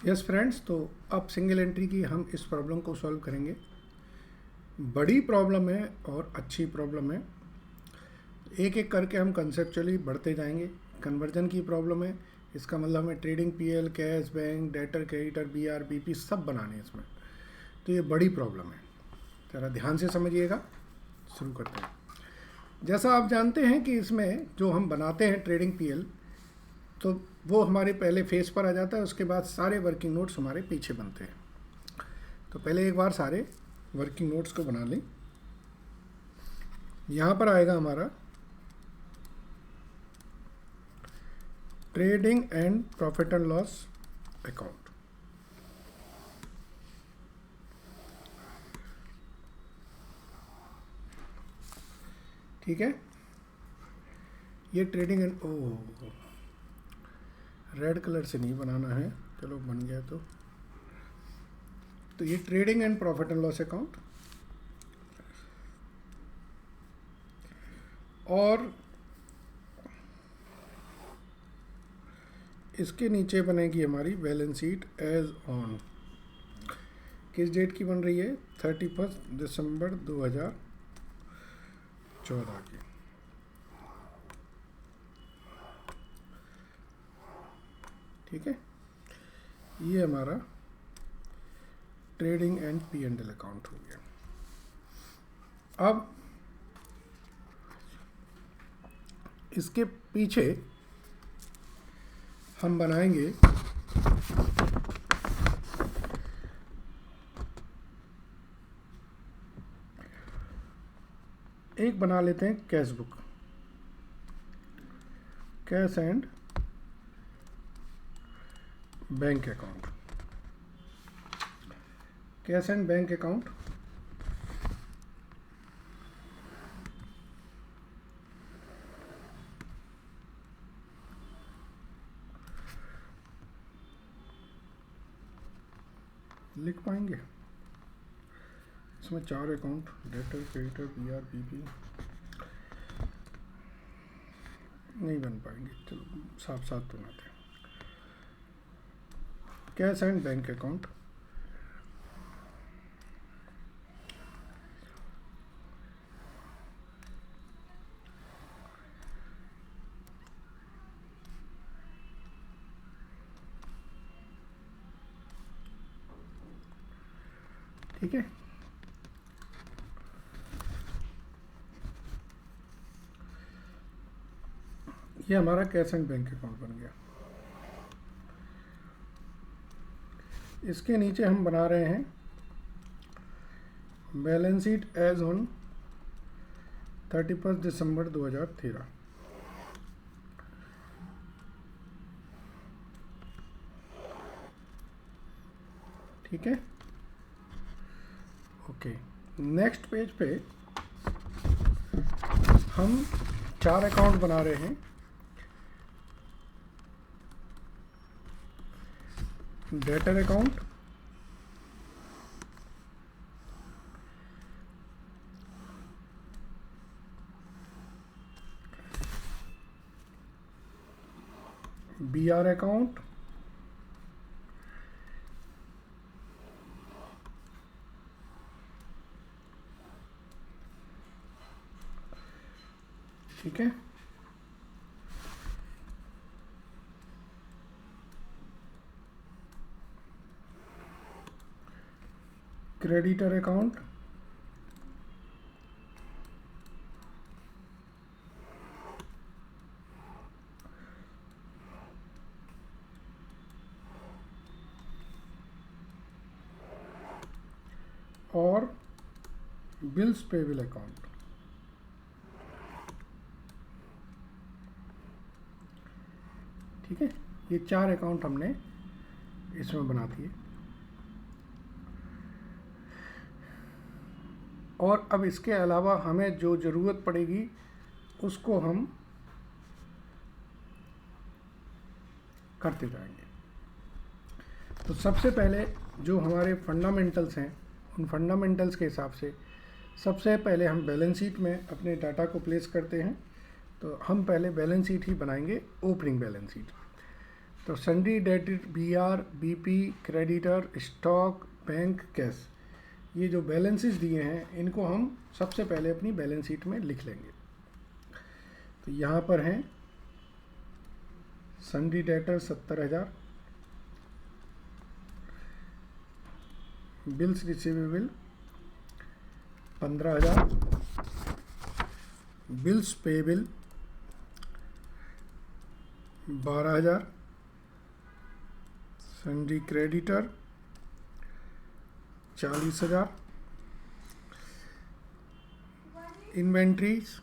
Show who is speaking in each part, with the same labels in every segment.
Speaker 1: Yes friends, तो अब single entry की हम इस प्रॉब्लम को सॉल्व करेंगे। बड़ी प्रॉब्लम है और अच्छी प्रॉब्लम है। एक एक करके हम कंसेप्चुअली बढ़ते जाएंगे। कन्वर्जन की प्रॉब्लम है, इसका मतलब हमें trading PL, cash, bank, debtor, creditor, BR, BP सब बनाने हैं इसमें। तो ये बड़ी प्रॉब्लम है, ज़रा ध्यान से समझिएगा। शुरू करते हैं। जैसा आप जानते हैं कि इसमें जो हम बनाते हैं ट्रेडिंग पीएल, तो वो हमारे पहले फेस पर आ जाता है, उसके बाद सारे वर्किंग नोट्स हमारे पीछे बनते हैं। तो पहले एक बार सारे वर्किंग नोट्स को बना लें। यहाँ पर आएगा हमारा trading and profit and loss account. ठीक है, ये ट्रेडिंग एंड रेड कलर से नहीं बनाना है, चलो बन गया। तो ये trading and profit and loss account, और इसके नीचे बनेगी हमारी बैलेंस शीट एज ऑन। किस डेट की बन रही है? 31 दिसंबर 2014 की। ठीक है, ये हमारा trading and P and L account हो गया। अब इसके पीछे हम बनाएंगे एक, बना लेते हैं cash book, cash and bank account. Cash and bank account लिख पाएंगे? इसमें 4 account, debtor, creditor, BR, BP नहीं बन पाएंगे। चलो साफ साफ बनाते हैं। कैश एंड बैंक अकाउंट, ठीक है। ये हमारा कैश एंड बैंक अकाउंट बन गया। इसके नीचे हम बना रहे हैं बैलेंस शीट एज ऑन 31 दिसंबर 2013। ठीक है, ओके। नेक्स्ट पेज पे हम 4 अकाउंट बना रहे हैं। डेटर अकाउंट, बीआर अकाउंट, ठीक है, क्रेडिटर अकाउंट, और बिल्स पेबल अकाउंट। ठीक है, ये 4 अकाउंट हमने इसमें बना दिए। और अब इसके अलावा हमें जो ज़रूरत पड़ेगी उसको हम करते जाएंगे। तो सबसे पहले जो हमारे फंडामेंटल्स हैं, उन फंडामेंटल्स के हिसाब से सबसे पहले हम बैलेंस शीट में अपने डाटा को प्लेस करते हैं। तो हम पहले बैलेंस शीट ही बनाएंगे, ओपनिंग बैलेंस शीट। तो sundry debit, BR, BP, creditor, stock, bank, cash, ये जो बैलेंसेस दिए हैं इनको हम सबसे पहले अपनी बैलेंस शीट में लिख लेंगे। तो यहाँ पर हैं सन्डी debtor 70,000, bills receivable 15,000, bills payable 12,000, सन्डी creditor 40,000, inventories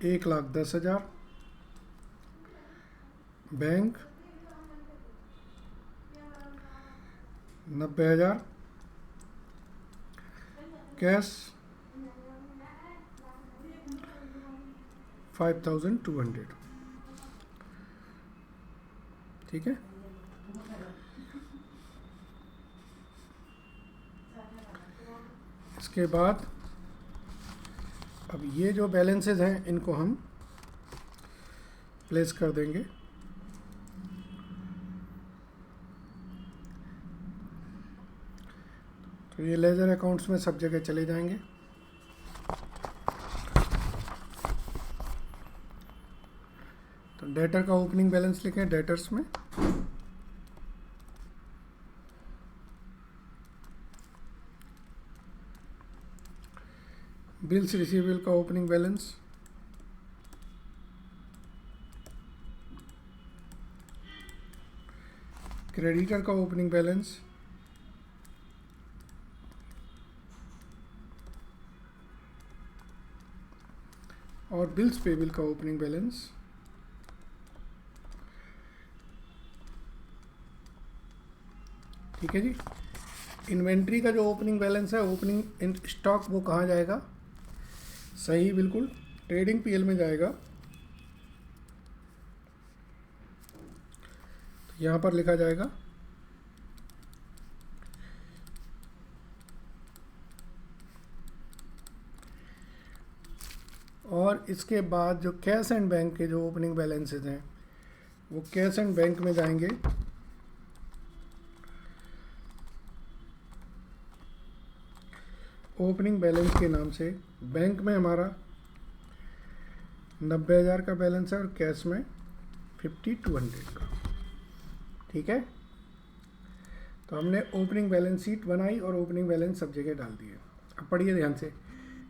Speaker 1: 1,10,000, bank 90,000, cash 5,200। ठीक है। इसके बाद अब ये जो बैलेंसेज हैं इनको हम प्लेस कर देंगे। तो ये लेजर अकाउंट्स में सब जगह चले जाएंगे। तो डेटर का ओपनिंग बैलेंस लिखें डेटर्स में, बिल्स रिसीवेबल का ओपनिंग बैलेंस, क्रेडिटर का ओपनिंग बैलेंस, और बिल्स पेबल का ओपनिंग बैलेंस। ठीक है जी। इन्वेंट्री का जो ओपनिंग बैलेंस है, ओपनिंग इन स्टॉक, वो कहाँ जाएगा? सही, बिल्कुल ट्रेडिंग PL में जाएगा। तो यहाँ पर लिखा जाएगा और इसके बाद जो कैश एंड बैंक के जो ओपनिंग बैलेंसेज हैं वो कैश एंड बैंक में जाएंगे। ओपनिंग बैलेंस के नाम से बैंक में हमारा 90,000 का बैलेंस है और कैश में 5,200 का। ठीक है। तो हमने ओपनिंग बैलेंस शीट बनाई और ओपनिंग बैलेंस सब जगह डाल दिए। अब पढ़िए ध्यान से।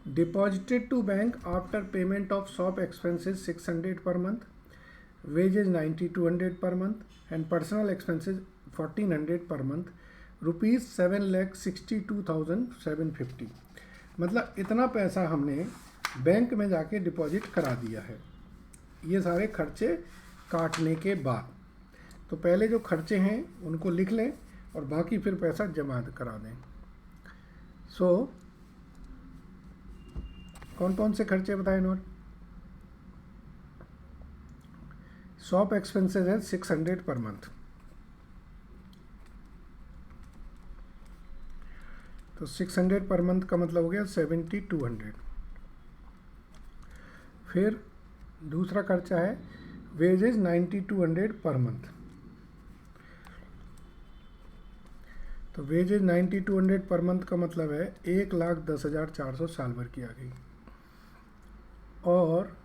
Speaker 1: Deposited to bank after payment of shop expenses 600 पर month, wages 9,200 per month and personal expenses 1,400 per month, ₹7,62,750। मतलब इतना पैसा हमने बैंक में जाके डिपॉजिट करा दिया है, ये सारे खर्चे काटने के बाद। तो पहले जो खर्चे हैं उनको लिख लें और बाकी फिर पैसा जमा करा दें। कौन कौन से खर्चे बताएं नोट? शॉप एक्सपेंसेस है 600 पर मंथ, तो 600 पर मंथ का मतलब हो गया 7,200। फिर दूसरा खर्चा है वेजेस 9,200 पर मंथ, तो वेजेस 9,200 पर मंथ का मतलब है 1,10,400 साल भर की आ गई। और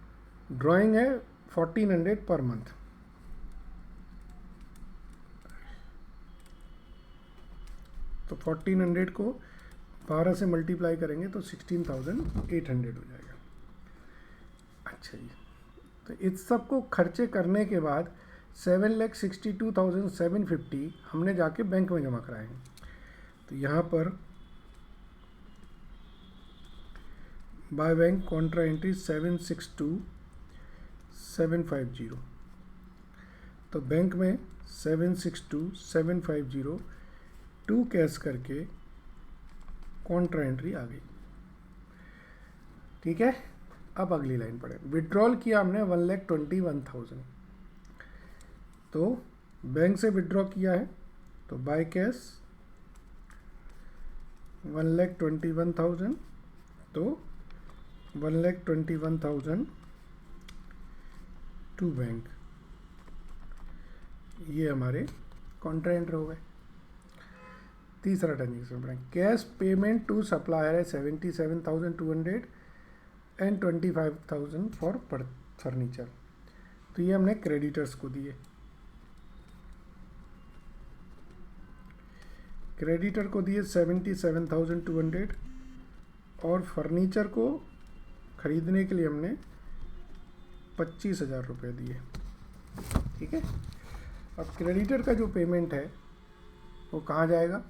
Speaker 1: ड्राइंग है 1,400 पर मंथ, तो 1,400 को 12 से मल्टीप्लाई करेंगे तो 16,800 हो जाएगा। अच्छा जी। तो इस सब को खर्चे करने के बाद 7,62,750 हमने जाके बैंक में जमा कराए हैं। तो यहाँ पर बाय बैंक कॉन्ट्रा एंट्री 762,750, तो बैंक में 762,750 टू कैश करके कॉन्ट्रा एंट्री आ गई। ठीक है। अब अगली लाइन पढ़े। विड्रॉल किया हमने 1,21,000, तो बैंक से विड्रॉ किया है, तो बाय कैश 1,21,000, तो 1,21,000 टू बैंक, ये हमारे कॉन्ट्रा एंटर हो गए। तीसरा ट्रांजेक्शन पढ़ें, कैश पेमेंट टू सप्लायर है 77,200 एंड 25,000 फॉर फर्नीचर। तो ये हमने क्रेडिटर्स को दिए, क्रेडिटर को दिए 77,200 और फर्नीचर को खरीदने के लिए हमने 25,000 रुपये दिए। ठीक है, अब क्रेडिटर का जो पेमेंट है वो कहाँ जाएगा,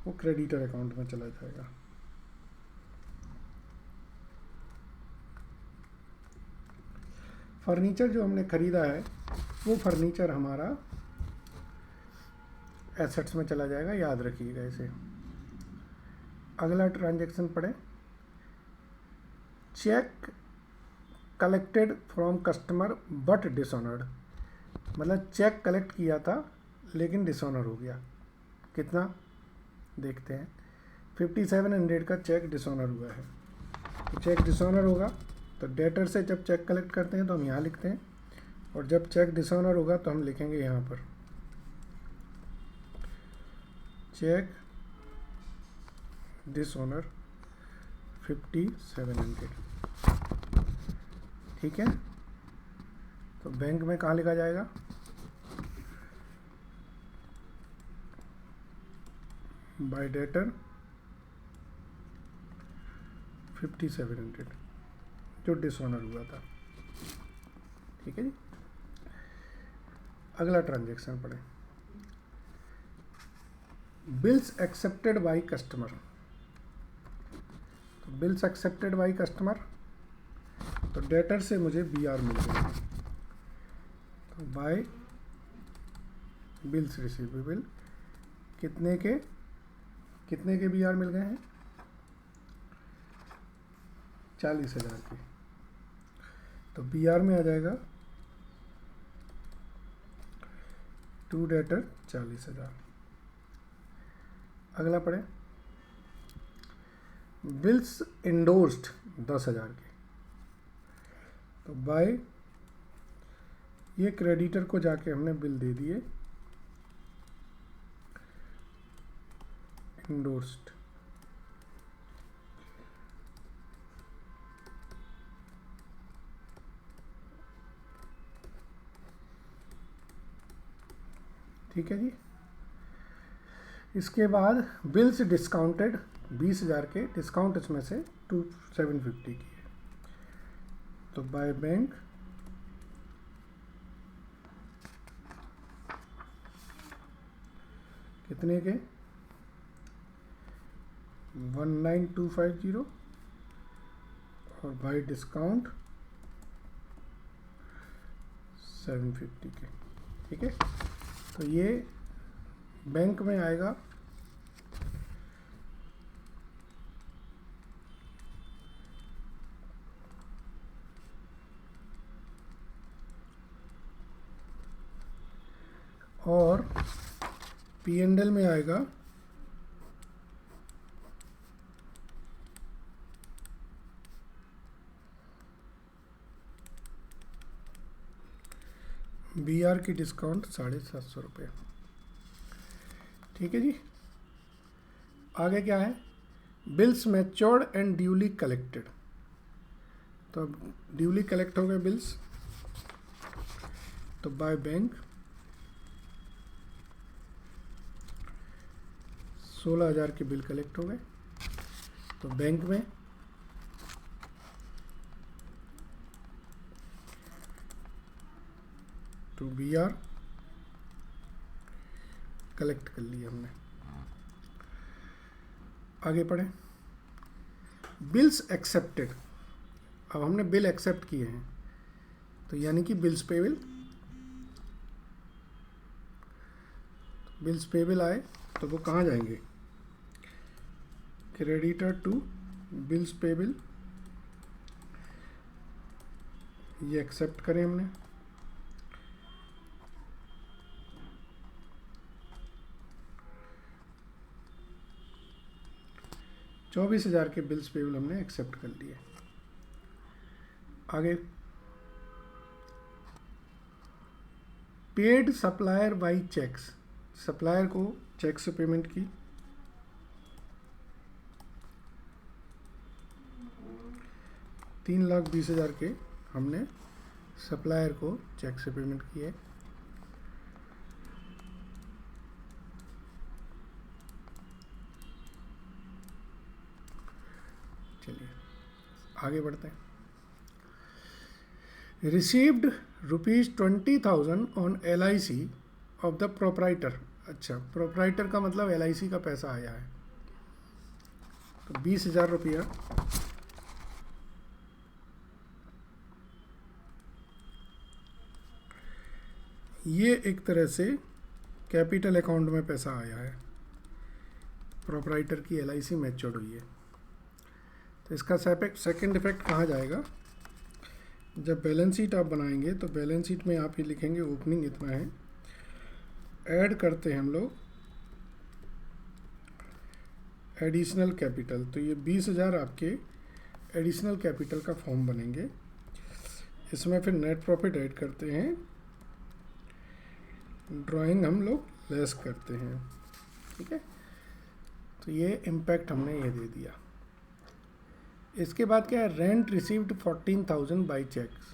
Speaker 1: वो क्रेडिटर अकाउंट में चला जाएगा। फर्नीचर जो हमने ख़रीदा है वो फर्नीचर हमारा एसेट्स में चला जाएगा, याद रखिएगा इसे। अगला ट्रांजैक्शन पढ़ें, cheque collected from customer but dishonoured, मतलब चेक कलेक्ट किया था लेकिन डिसऑनर हो गया। कितना देखते हैं, 5700 का चेक डिसऑनर हुआ है। तो चेक डिसऑनर होगा तो डेटर से जब चेक कलेक्ट करते हैं तो हम यहाँ लिखते हैं, और जब चेक डिसऑनर होगा तो हम लिखेंगे यहाँ पर चेक डिसऑनर 5700। ठीक है, तो बैंक में कहाँ लिखा जाएगा, बाय डेटर 5700 जो डिसऑनर हुआ था। ठीक है जी, अगला ट्रांजैक्शन पढ़ें, बिल्स एक्सेप्टेड बाय कस्टमर। तो बिल्स एक्सेप्टेड बाय कस्टमर, तो डेटर से मुझे BR मिल गया, तो बाय बिल्स रिसीवेबल कितने के BR मिल गए हैं, 40,000 के। तो BR में आ जाएगा टू डेटर 40,000। अगला पढ़ें, बिल्स इंडोर्स्ड 10,000 के, तो बाय ये क्रेडिटर को जाके हमने बिल दे दिए इंडोर्स्ड। ठीक है जी, इसके बाद बिल्स डिस्काउंटेड 20,000 के, डिस्काउंट इसमें से 750 की है, तो बाय बैंक कितने के 19,250 और बाय डिस्काउंट 750 के। ठीक है, तो ये बैंक में आएगा और P&L में आएगा BR की डिस्काउंट 750 रुपये। ठीक है जी, आगे क्या है, bills matured and duly collected. तो अब ड्यूली कलेक्ट हो गए बिल्स, तो बाय बैंक 16,000 के बिल कलेक्ट हो गए, तो बैंक में टू BR कलेक्ट कर लिया हमने। आगे पढ़ें, बिल्स एक्सेप्टेड। अब हमने बिल एक्सेप्ट किए हैं, तो यानी कि बिल्स पेबल, बिल्स पेबल आए तो वो कहाँ जाएंगे, क्रेडिटर टू बिल्स पेबल, ये एक्सेप्ट करें हमने, $24,000 के बिल्स पेबल हमने एक्सेप्ट कर लिए। आगे paid supplier by cheques, supplier को चेक से पेमेंट की, 3,20,000 के हमने सप्लायर को चेक से पेमेंट की है। चलिए आगे बढ़ते हैं। Received ₹20,000 on LIC of the proprietor. अच्छा, प्रोपराइटर का मतलब LIC का पैसा आया है, तो 20,000 रुपया ये एक तरह से कैपिटल अकाउंट में पैसा आया है, प्रोपराइटर की LIC मैच्योर्ड हुई है। तो इसका सेकंड इफेक्ट कहाँ जाएगा? जब बैलेंस शीट आप बनाएंगे तो बैलेंस शीट में आप ये लिखेंगे ओपनिंग इतना है, ऐड करते हैं हम लोग एडिशनल कैपिटल, तो ये 20,000 आपके एडिशनल कैपिटल का फॉर्म बनेंगे। इसमें फिर नेट प्रॉफिट ऐड करते हैं, ड्राइंग हम लोग लेस करते हैं, ठीक है। तो ये इम्पैक्ट हमने ये दे दिया। इसके बाद क्या है? Rent received 14,000 by cheques,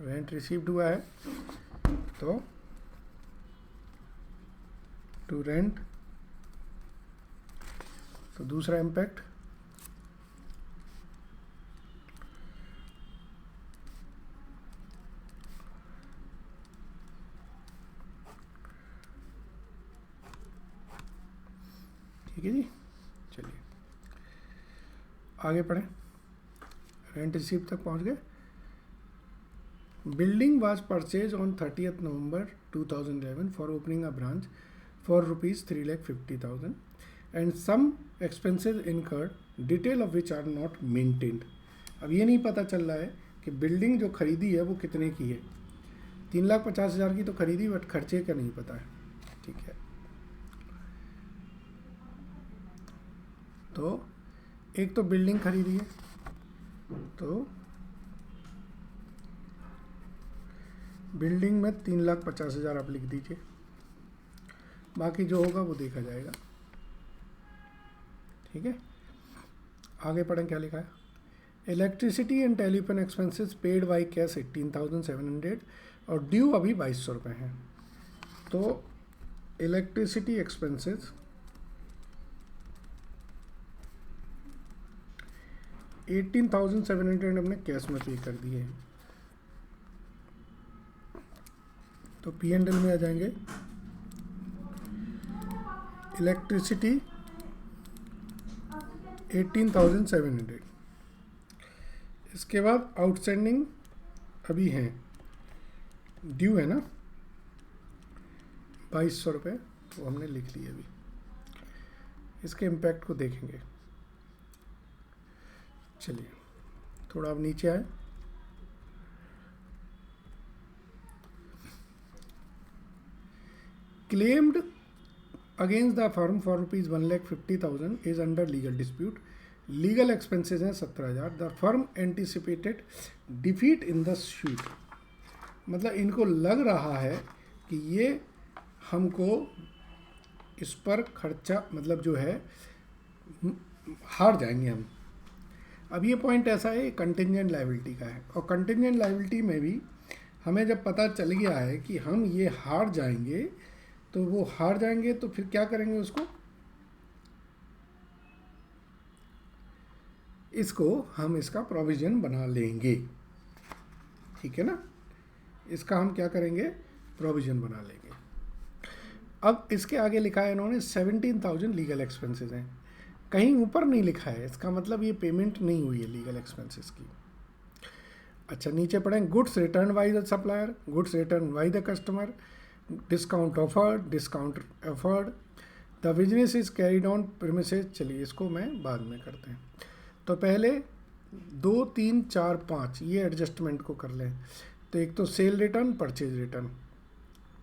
Speaker 1: rent received हुआ है तो टू रेंट, तो दूसरा इम्पैक्ट ठीक है जी। चलिए आगे पढ़ें, रेंट रिसीव तक पहुंच गए। Building was purchase on 30th November 2011 for opening a branch for ₹3,50,000 and some expenses incurred, detail of which are not maintained. अब ये नहीं पता चल रहा है कि बिल्डिंग जो खरीदी है वो कितने की है। 3,50,000 की तो खरीदी, बट खर्चे का नहीं पता है, ठीक है। तो एक तो बिल्डिंग खरीदी है, तो बिल्डिंग में 3,50,000 आप लिख दीजिए, बाकी जो होगा वो देखा जाएगा, ठीक है। आगे पढ़ें क्या लिखा है। Electricity and telephone expenses paid by cash 18,700 और ड्यू अभी 2,200 रुपये हैं। तो इलेक्ट्रिसिटी एक्सपेंसेस 18,700 हमने कैश में पे कर दिए हैं, तो P&L में आ जाएंगे इलेक्ट्रिसिटी 18,700। इसके बाद आउटस्टैंडिंग अभी हैं, ड्यू है ना 2,200 रुपये, तो हमने लिख लिए अभी। इसके इम्पैक्ट को देखेंगे। चलिए थोड़ा अब नीचे आए। Claimed against the firm for ₹1,50,000 is under legal dispute, legal expenses हैं 17,000। The firm anticipated defeat in the suit, मतलब इनको लग रहा है कि ये हमको इस पर खर्चा, मतलब जो है हार जाएंगे हम। अब ये पॉइंट ऐसा है, कंटिंजेंट लायबिलिटी का है, और कंटिंजेंट लायबिलिटी में भी हमें जब पता चल गया है कि हम ये हार जाएंगे, तो वो हार जाएंगे तो फिर क्या करेंगे उसको, इसको हम इसका प्रोविज़न बना लेंगे, ठीक है ना। इसका हम क्या करेंगे, प्रोविज़न बना लेंगे। अब इसके आगे लिखा है इन्होंने 17,000 लीगल एक्सपेंसेस हैं, कहीं ऊपर नहीं लिखा है, इसका मतलब ये पेमेंट नहीं हुई है लीगल एक्सपेंसेस की। अच्छा नीचे पढ़ें, goods return by the supplier, goods return by the customer, discount offered, discount offered, the business is carried on premises. चलिए इसको मैं बाद में करते हैं, तो पहले 2, 3, 4, 5 ये एडजस्टमेंट को कर लें। तो एक तो सेल रिटर्न, परचेज रिटर्न,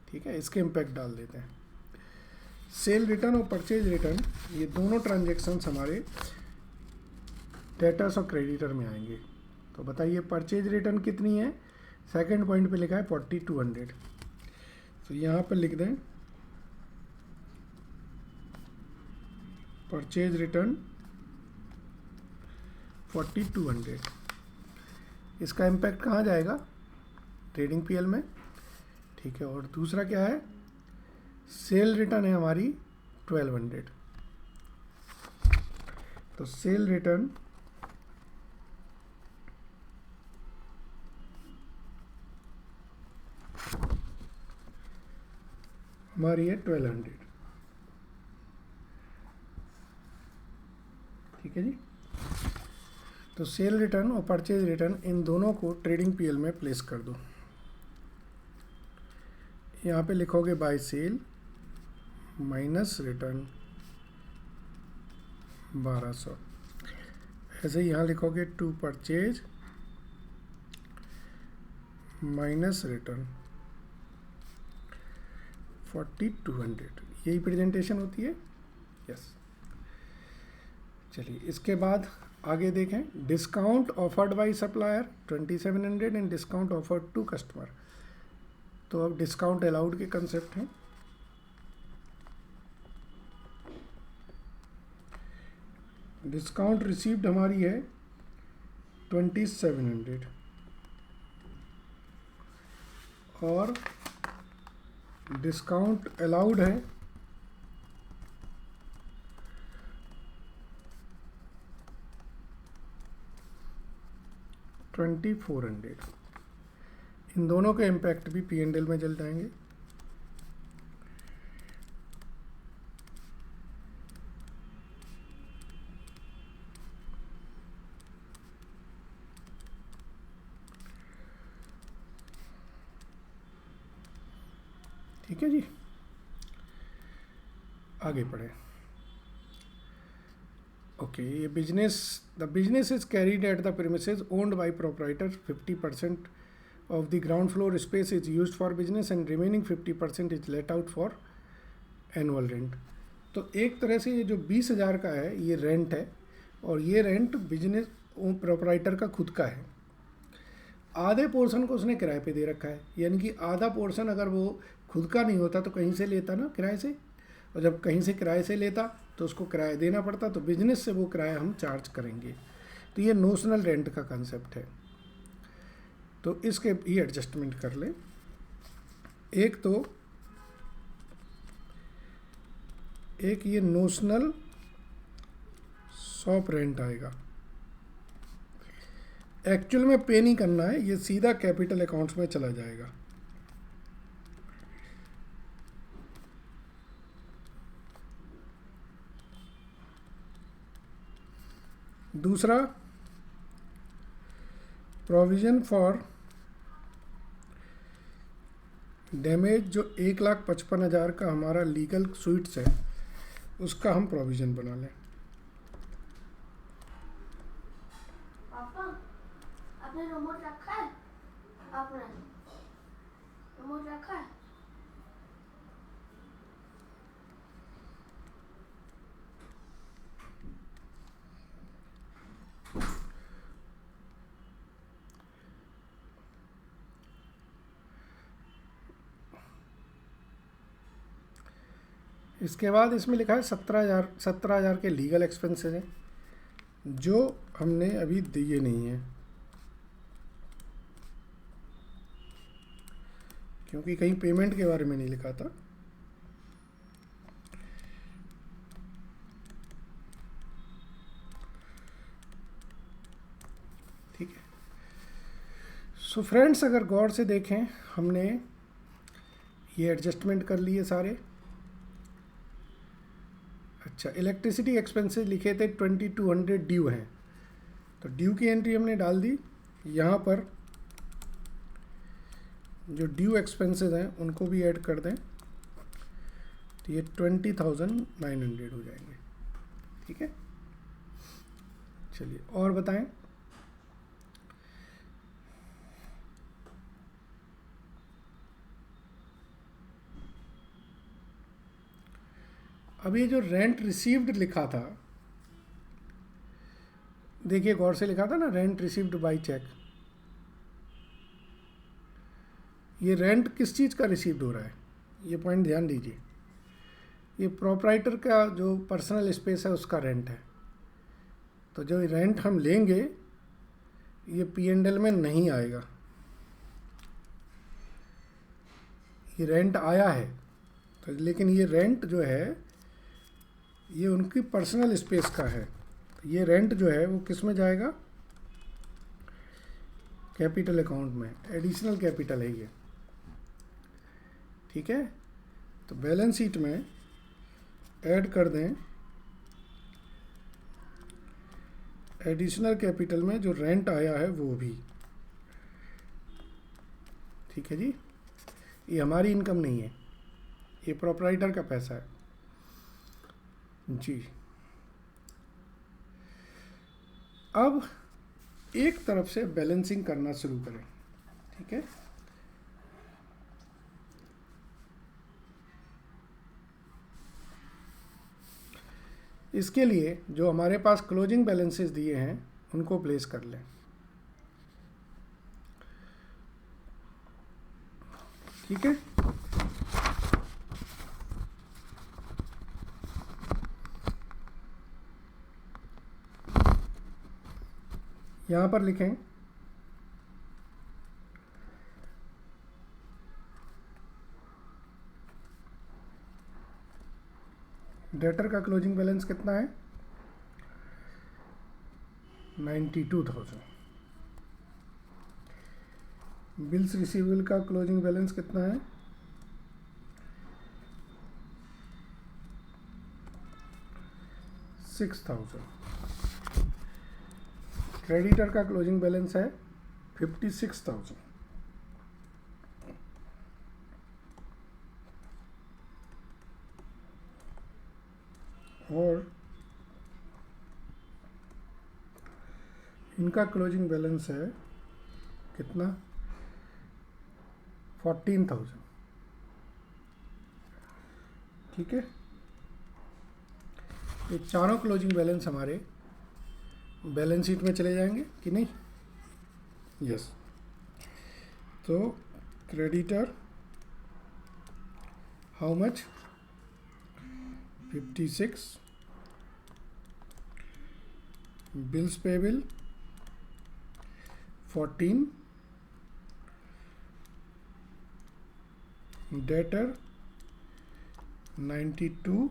Speaker 1: ठीक है, इसके इम्पैक्ट डाल देते हैं। सेल रिटर्न और परचेज रिटर्न ये दोनों ट्रांजेक्शन्स हमारे डेटर्स और क्रेडिटर में आएंगे। तो बताइए परचेज रिटर्न कितनी है, सेकंड पॉइंट पे लिखा है 4,200। तो यहाँ पर लिख दें परचेज रिटर्न 4200। इसका इम्पैक्ट कहाँ जाएगा? ट्रेडिंग पीएल में। ठीक है, और दूसरा क्या है? सेल रिटर्न है हमारी 1200। तो सेल रिटर्न हमारी है 1200। ठीक है जी। तो सेल रिटर्न और परचेज रिटर्न इन दोनों को ट्रेडिंग पीएल में प्लेस कर दो। यहाँ पे लिखोगे बाय सेल माइनस रिटर्न 1200। ऐसे यहाँ लिखोगे टू परचेज माइनस रिटर्न 4200। यही प्रेजेंटेशन होती है। यस। चलिए इसके बाद आगे देखें। Discount offered by supplier 2700 and discount offered to customer. तो अब डिस्काउंट अलाउड के कंसेप्ट हैं। डिस्काउंट रिसीव्ड हमारी है 2700 और डिस्काउंट अलाउड है 2400। इन दोनों के इम्पैक्ट भी P&L में चल जाएंगे। ठीक है जी, आगे बढ़े। ओके, ये the business is carried at the premises owned by proprietor. 50% of the ground floor space is used for business and remaining 50% is let out for annual rent। तो एक तरह से ये जो 20,000 का है ये रेंट है और ये रेंट बिजनेस प्रोप्राइटर का खुद का है। आधे पोर्शन को उसने किराए पे दे रखा है, यानी कि आधा पोर्शन अगर वो खुद का नहीं होता तो कहीं से लेता ना, किराए से, और जब कहीं से किराए से लेता तो उसको किराया देना पड़ता, तो बिजनेस से वो किराया हम चार्ज करेंगे। तो ये नोशनल रेंट का कंसेप्ट है। तो इसके ही एडजस्टमेंट कर लें। एक ये नोशनल शॉप रेंट आएगा, एक्चुअल में पे नहीं करना है, ये सीधा कैपिटल अकाउंट्स में चला जाएगा। दूसरा प्रोविज़न फॉर डैमेज, जो 1,55,000 का हमारा लीगल सुइट्स है उसका हम प्रोविज़न बना लें।
Speaker 2: पापा, आपने रिमोट रखा है? आपने रिमोट रखा है?
Speaker 1: इसके बाद इसमें लिखा है 17,000 के लीगल एक्सपेंसेस हैं जो हमने अभी दिए नहीं हैं, क्योंकि कहीं पेमेंट के बारे में नहीं लिखा था। ठीक है। सो फ्रेंड्स, अगर गौर से देखें, हमने ये एडजस्टमेंट कर लिए सारे। अच्छा, इलेक्ट्रिसिटी एक्सपेंसेस लिखे थे 2200 ड्यू हैं, तो ड्यू की एंट्री हमने डाल दी। यहाँ पर जो ड्यू एक्सपेंसेस हैं उनको भी ऐड कर दें, तो ये 20,900 हो जाएंगे। ठीक है, चलिए और बताएं। अब ये जो रेंट रिसीव्ड लिखा था, देखिए गौर से लिखा था ना, रेंट रिसीव्ड बाय चेक। ये रेंट किस चीज़ का रिसीव्ड हो रहा है? ये पॉइंट ध्यान दीजिए, ये प्रोप्राइटर का जो पर्सनल स्पेस है उसका रेंट है। तो जो रेंट हम लेंगे ये P&L में नहीं आएगा, ये रेंट आया है तो, लेकिन ये रेंट जो है ये उनकी पर्सनल स्पेस का है। ये रेंट जो है वो किस में जाएगा, कैपिटल अकाउंट में, एडिशनल कैपिटल है ये, ठीक है। तो बैलेंस शीट में ऐड कर दें एडिशनल कैपिटल में जो रेंट आया है वो भी, ठीक है जी। ये हमारी इनकम नहीं है, ये प्रोप्राइटर का पैसा है जी। अब एक तरफ से बैलेंसिंग करना शुरू करें, ठीक है। इसके लिए जो हमारे पास क्लोजिंग बैलेंसेस दिए हैं उनको प्लेस कर लें, ठीक है। यहां पर लिखें डेटर का क्लोजिंग बैलेंस कितना है, 92,000। बिल्स रिसीवेबल का क्लोजिंग बैलेंस कितना है, 6,000। क्रेडिटर का क्लोजिंग बैलेंस है 56,000। और इनका क्लोजिंग बैलेंस है कितना, 14,000, ठीक है। ये चारों क्लोजिंग बैलेंस हमारे बैलेंस शीट में चले जाएंगे कि नहीं, यस। तो creditor how much, 56, bills payable 14, debtor 92,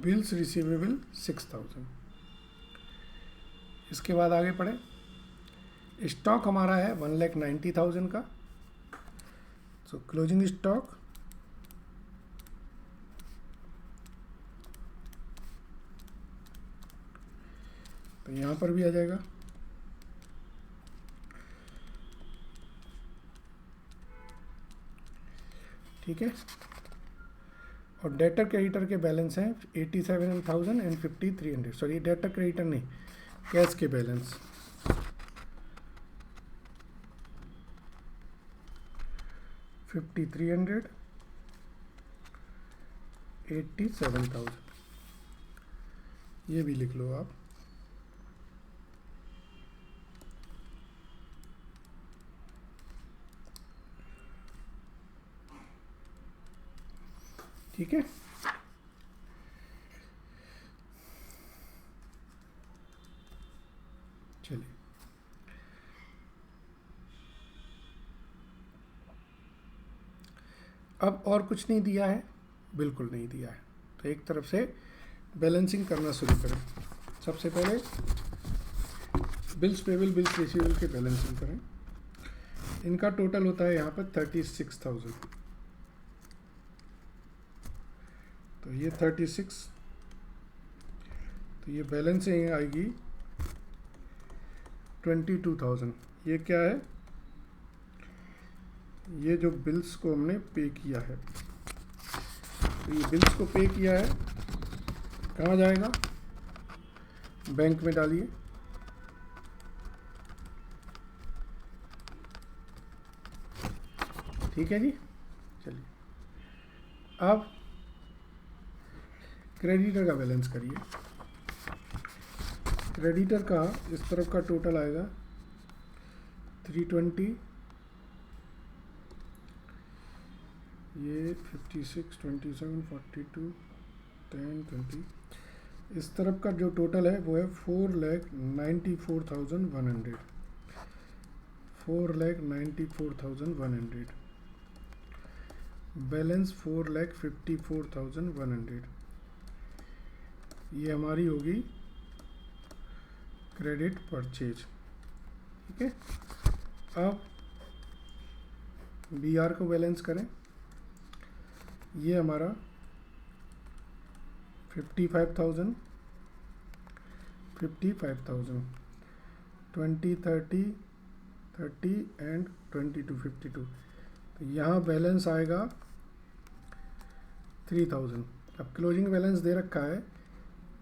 Speaker 1: bills receivable 6,000। इसके बाद आगे पढ़े, स्टॉक हमारा है 1,90,000 का। सो क्लोजिंग स्टॉक तो यहाँ पर भी आ जाएगा, ठीक है। और डेटर क्रेडिटर के बैलेंस हैं 87,000 एंड 5,300। सॉरी, डेटर क्रेडिटर नहीं, कैश के बैलेंस 5,300, 87,000। ये भी लिख लो आप, ठीक है। चलिए अब और कुछ नहीं दिया है, बिल्कुल नहीं दिया है, तो एक तरफ से बैलेंसिंग करना शुरू करें। सबसे पहले बिल्स पेबल बिल्स रिसीवेबल के बैलेंसिंग करें। इनका टोटल होता है यहाँ पर 36,000। तो ये 36, तो ये बैलेंसिंग आएगी 22,000। ये क्या है, ये जो बिल्स को हमने पे किया है, तो ये बिल्स को पे किया है, कहाँ जाएगा, बैंक में डालिए। ठीक है जी। चलिए अब क्रेडिटर का बैलेंस करिए। क्रेडिटर का इस तरफ का टोटल आएगा 320, ये 56, 27, 42, 10, 20, इस तरफ का जो टोटल है वो है 4,94,100, 4,94,100, बैलेंस 4,54,100। ये हमारी होगी क्रेडिट परचेज। ठीक है, अब बी आर को बैलेंस करें। ये हमारा 55,000, 55,000, 20, 30, 30 एंड 22, 52। तो यहाँ बैलेंस आएगा 3,000। अब क्लोजिंग बैलेंस दे रखा है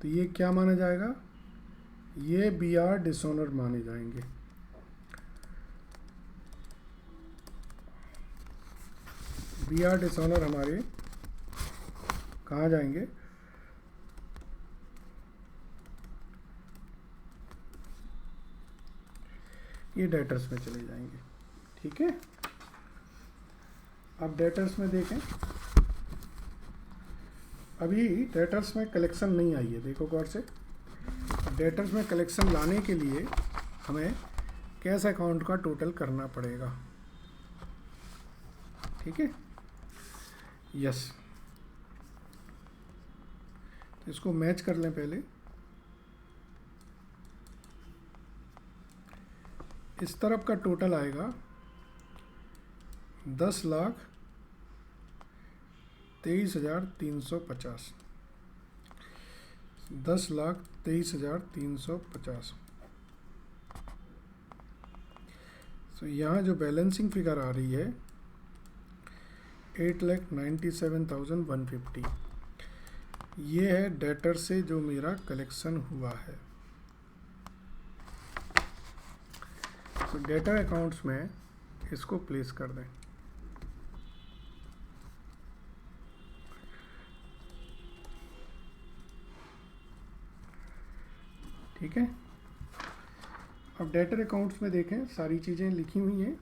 Speaker 1: तो ये क्या माना जाएगा, ये बी आर डिसऑनर माने जाएंगे। बी आर डिसऑनर हमारे कहाँ जाएंगे, ये डेटर्स में चले जाएंगे। ठीक है, अब डेटर्स में देखें, अभी डेटर्स में कलेक्शन नहीं आई है, देखो गौर से। डेटर्स में कलेक्शन लाने के लिए हमें कैश अकाउंट का टोटल करना पड़ेगा। ठीक है, यस, इसको मैच कर लें पहले। इस तरफ का टोटल आएगा 10,23,350, 10,23,350। तो यहाँ जो बैलेंसिंग फिगर आ रही है 8,97,150, ये है डेटर से जो मेरा कलेक्शन हुआ है। तो डेटर अकाउंट्स में इसको प्लेस कर दें। ठीक है, अब डेटर अकाउंट्स में देखें, सारी चीज़ें लिखी हुई हैं।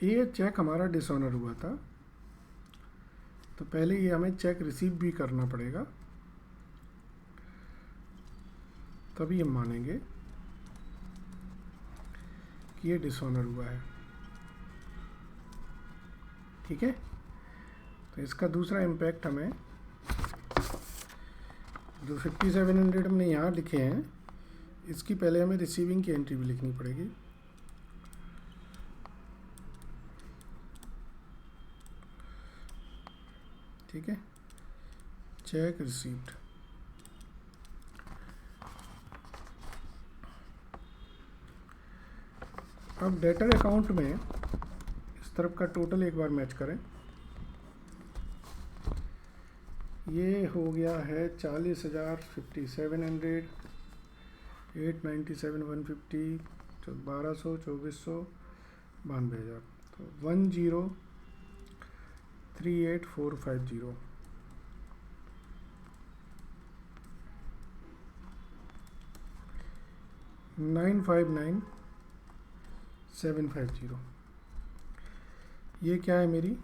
Speaker 1: ये चेक हमारा डिसऑनर हुआ था, तो पहले ये हमें चेक रिसीव भी करना पड़ेगा, तभी हम मानेंगे कि ये डिसऑनर हुआ है। ठीक है, तो इसका दूसरा इम्पैक्ट हमें, जो 5700 हमने यहाँ लिखे हैं, इसकी पहले हमें रिसीविंग की एंट्री भी लिखनी पड़ेगी। ठीक है, चेक रिसीव्ड। अब डेटर अकाउंट में इस तरफ का टोटल एक बार मैच करें। ये हो गया है 40,000, 5700, 897,150, 1,200, 2,400, 92,000, तो 1,03,8450। 959,750। ये क्या है, मेरी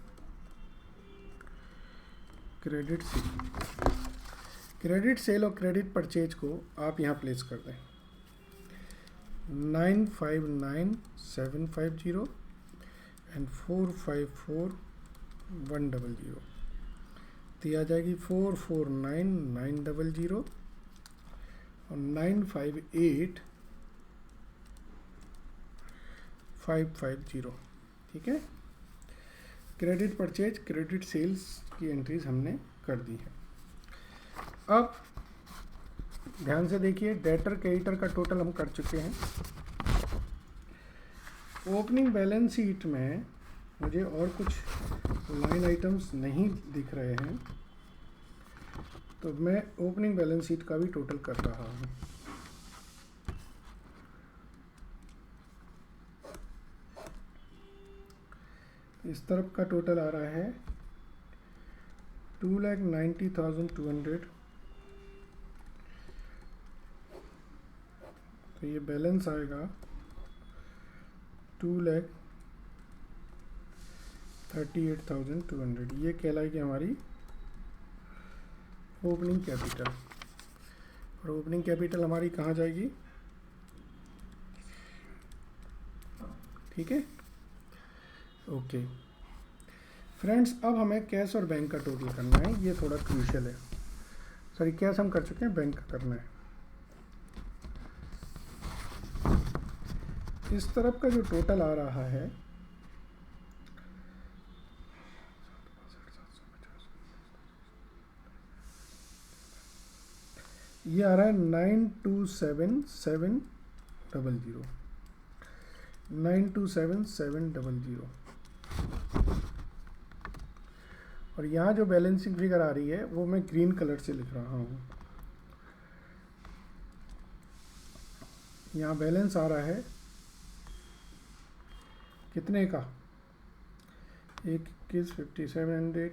Speaker 1: क्रेडिट सेल। क्रेडिट सेल और क्रेडिट परचेज को आप यहाँ प्लेस कर दें। 959,750 एंड 454,100, तो ये आ जाएगी 449,900 और 958,550। ठीक है, क्रेडिट परचेज, क्रेडिट सेल्स की एंट्रीज हमने कर दी है। अब ध्यान से देखिए, डेटर क्रेडिटर का टोटल हम कर चुके हैं। ओपनिंग बैलेंस शीट में मुझे और कुछ लाइन आइटम्स नहीं दिख रहे हैं, तो मैं ओपनिंग बैलेंस शीट का भी टोटल कर रहा हूँ। इस तरफ का टोटल आ रहा है 2,90,200, तो ये बैलेंस आएगा 2,38,200। ये कहलाएगी हमारी ओपनिंग कैपिटल। और ओपनिंग कैपिटल हमारी कहाँ जाएगी? ठीक है, ओके फ्रेंड्स, अब हमें कैश और बैंक का टोटल करना है। ये थोड़ा क्रूशियल है। सॉरी, कैश हम कर चुके हैं, बैंक का करना है। इस तरफ का जो टोटल आ रहा है ये आ रहा है 927,700, 927,700। और यहाँ जो बैलेंसिंग फिगर आ रही है वो मैं ग्रीन कलर से लिख रहा हूँ। यहाँ बैलेंस आ रहा है कितने का? 21,5700।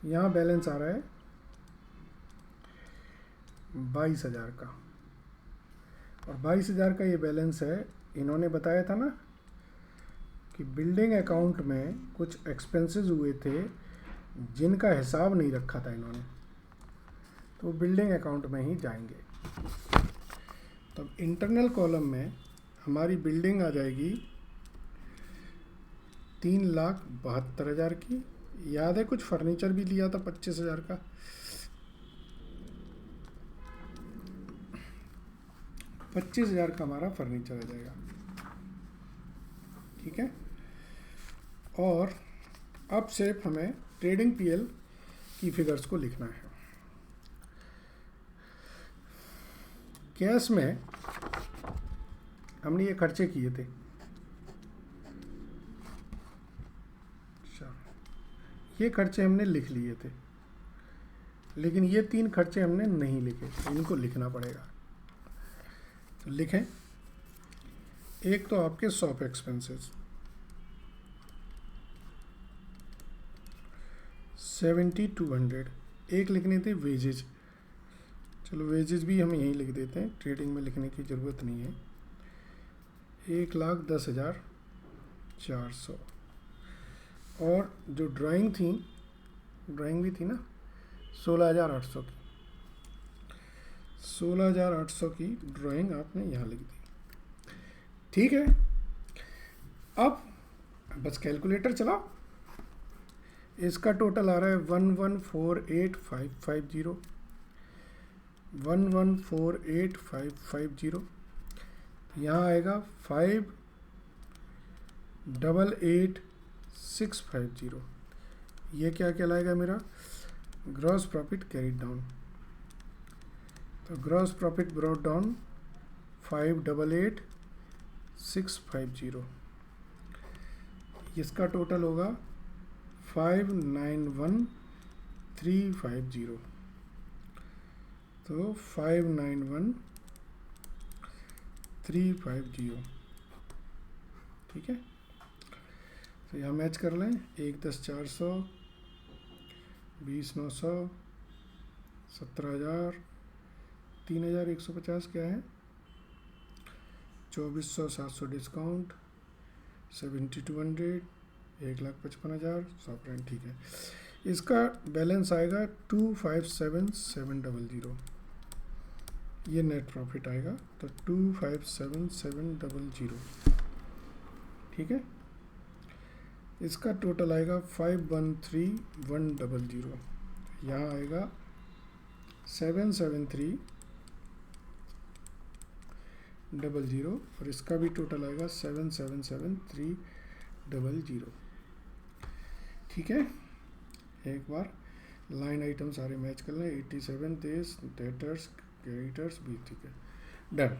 Speaker 1: यहाँ बैलेंस आ रहा है 22,000 का। और 22,000 का ये बैलेंस है। इन्होंने बताया था ना कि बिल्डिंग अकाउंट में कुछ एक्सपेंसेस हुए थे जिनका हिसाब नहीं रखा था इन्होंने, तो बिल्डिंग अकाउंट में ही जाएंगे। तो इंटरनल कॉलम में हमारी बिल्डिंग आ जाएगी 3,72,000 की। याद है कुछ फर्नीचर भी लिया था 25,000 का। 25,000 का हमारा फर्नीचर आ जाएगा। ठीक है, और अब सिर्फ हमें ट्रेडिंग पीएल की फिगर्स को लिखना है। कैश में हमने ये खर्चे किए थे। ये खर्चे हमने लिख लिए थे, लेकिन ये 3 खर्चे हमने नहीं लिखे, इनको लिखना पड़ेगा। तो लिखें। एक तो आपके शॉप एक्सपेंसेस 7,200। एक लिखनी थी वेजेज। चलो वेजेज भी हम यहीं लिख देते हैं, ट्रेडिंग में लिखने की ज़रूरत नहीं है। 1,10,400। और जो ड्राइंग भी थी ना 16,800 की। 16,800 की ड्राइंग आपने यहाँ लिख दी। ठीक है, अब बस कैलकुलेटर चलाओ। इसका टोटल आ रहा है 1148,550, 1148,550। यहाँ आएगा 588,650। ये क्या कहलाएगा मेरा? Gross profit carried down. तो ग्रॉस प्रॉफिट ब्रॉट डाउन 588,650। इसका टोटल होगा 591,350। तो 591,350। ठीक है, तो यहाँ मैच कर लें। 1,10,400, 20,900, 17,000, 3,150 क्या है, 24,700 डिस्काउंट, 7,200, 1,55,000, 100%। ठीक है, इसका बैलेंस आएगा 257,700। ये नेट प्रॉफिट आएगा, तो 257,700। ठीक है, इसका टोटल आएगा 513,100। यहाँ आएगा 773,000 और इसका भी टोटल आएगा 777,300। ठीक है, एक बार लाइन आइटम सारे मैच कर लें। 87 देश, डेटर्स, क्रेडिटर्स भी। ठीक है, done.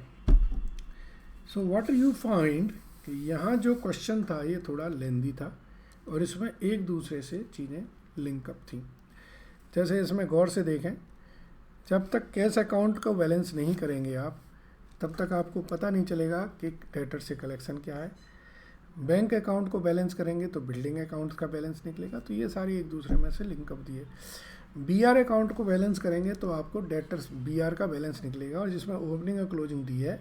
Speaker 1: So what you find कि यहाँ जो क्वेश्चन था ये थोड़ा लेंदी था और इसमें एक दूसरे से चीज़ें लिंकअप थी। जैसे इसमें गौर से देखें, जब तक कैश अकाउंट का बैलेंस नहीं करेंगे आप, तब तक आपको पता नहीं चलेगा कि डेटर से कलेक्शन क्या है, बैंक अकाउंट को बैलेंस करेंगे तो बिल्डिंग अकाउंट का बैलेंस निकलेगा। तो ये सारी एक दूसरे में से लिंकअप दिए। बीआर अकाउंट को बैलेंस करेंगे तो आपको डेटर्स बीआर का बैलेंस निकलेगा, और जिसमें ओपनिंग और क्लोजिंग दी है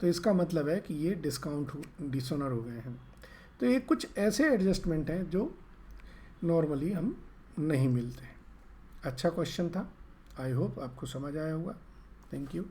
Speaker 1: तो इसका मतलब है कि ये डिसऑनर हो गए हैं। तो ये कुछ ऐसे एडजस्टमेंट हैं जो नॉर्मली हम नहीं मिलते हैं। अच्छा क्वेश्चन था, आई होप आपको समझ आया होगा। Thank you.